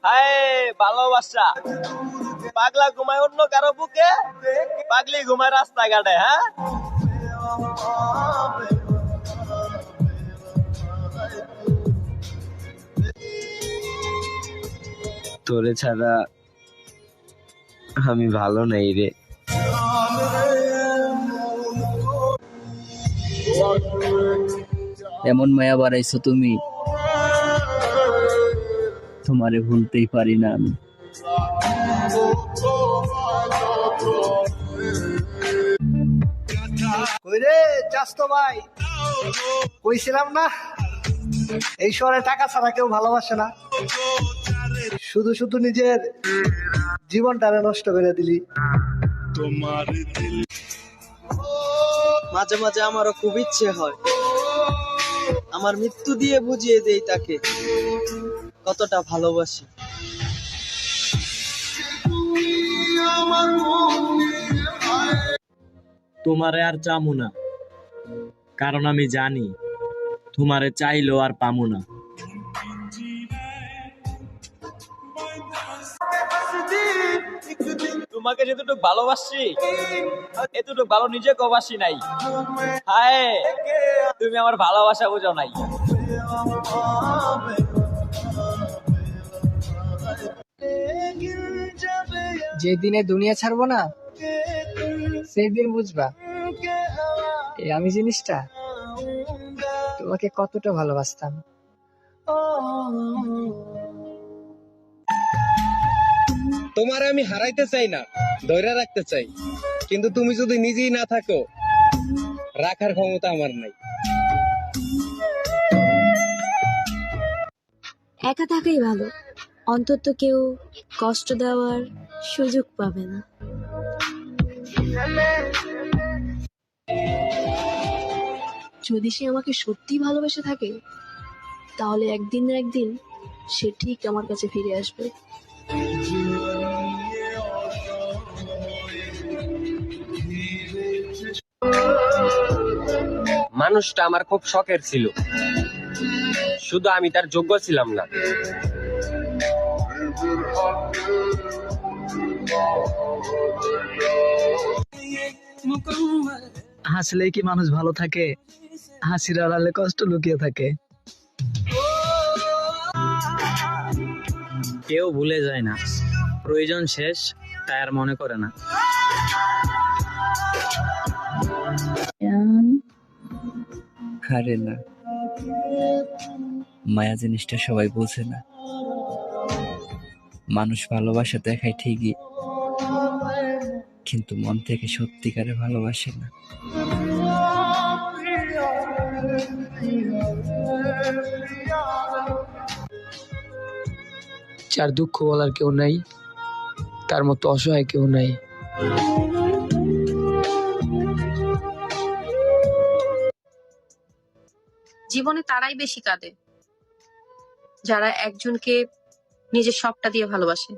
হায় ভালোবাসা, পাগলা ঘুমায় অন্য কারো বুকে, পাগলি ঘুমায় রাস্তাঘাটে। হ্যাঁ, তোরে ছাড়া আমি ভালো নাই রে। এমন মায়া বাড়াইছো তুমি, তোমারে ভুলতেই পারি না আমি। কইরে চাস্তো ভাই, কইছিলাম না এই শহরে টাকা ছাড়া কেউ ভালোবাসে না। শুধু শুধু নিজের জীবনটারে নষ্ট করে দিলি। মাঝে মাঝে আমারও খুব ইচ্ছে হয় আমার মৃত্যু দিয়ে বুঝিয়ে দেই তাকে কতটা ভালোবাসি। তোমারে আর চামু না, কারণ আমি জানি তোমারে চাইলেও আর পামু না। তোমাকে যেতটুকু ভালোবাসি এতটুকু ভালো নিজে কবাসি নাই। হায়, তুমি আমার ভালোবাসা বুঝো নাই। যেদিনে দুনিয়া ছাড়বো না সেই দিন বুঝবা আমি জিনিসটা তোমাকে কতটা ভালোবাসতাম। তোমার আমি হারাইতে চাই না, ধরে রাখতে চাই, কিন্তু তুমি যদি নিজেই না থাকো রাখার ক্ষমতা আমার নাই। একা থাকাই ভালো, অন্তত কেউ কষ্ট দেওয়ার সুযোগ পাবে না। যদি সে আমাকে সত্যি ভালোবেসে থাকে তাহলে একদিন না একদিন সে ঠিক আমার কাছে ফিরে আসবে। মানুষটা আমার খুব শখের ছিল, শুধু আমি তার যোগ্য ছিলাম না। হাসলেই কি মানুষ ভালো থাকে? হাসির আড়ালে কষ্ট লুকিয়ে থাকে। কেউ ভুলে যায় না, প্রয়োজন শেষ তাই আর মনে করে না। আরে না, মায়া জিনিসটা সবাই বোঝে না। মানুষ ভালোবাসা দেখায় ঠিকই, কিন্তু মন থেকে সত্যিকারে ভালোবাসে না। যার দুঃখ বলার কেউ নাই, তার মতো অসহায় কেউ নাই। জীবনে তারাই বেশি কাঁদে যারা একজনকে নিজের সবটা দিয়ে ভালোবাসে।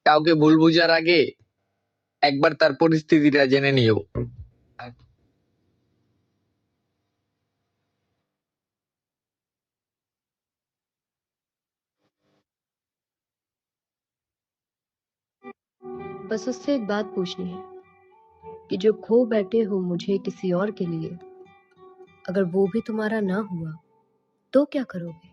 কাউকে ভুল বুঝার আগে একবার তার পরিস্থিতিটা জেনে নিও। बस उससे एक बात पूछनी है कि जो खो बैठे हो मुझे किसी और के लिए, अगर वो भी तुम्हारा ना हुआ तो क्या करोगे?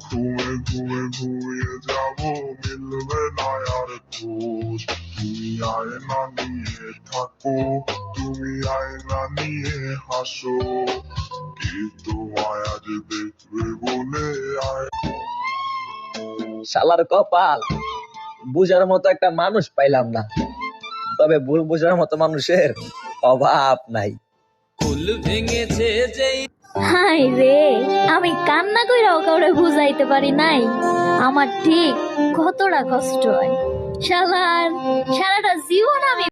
ঘুমে ঘুমে ঘুমিয়ে যাব, মিলবে না আর খোঁজ। তুমি আয়না নিয়ে থাকো, তুমি আয়না নিয়ে হাসো, কিন্তু আজ দেখবে বলে শালার কপাল, বুঝার মতো একটা মানুষ পাইলাম না, তবে ভুল বুঝার মতো মানুষের অভাব নাই। ফুল ভেঙেছে যেই হাই রে, আমি কান্না কইরাও কাউরে বুঝাইতে পারি নাই আমার ঠিক কতটা কষ্ট হয়। শালার সারাটা জীবন আমি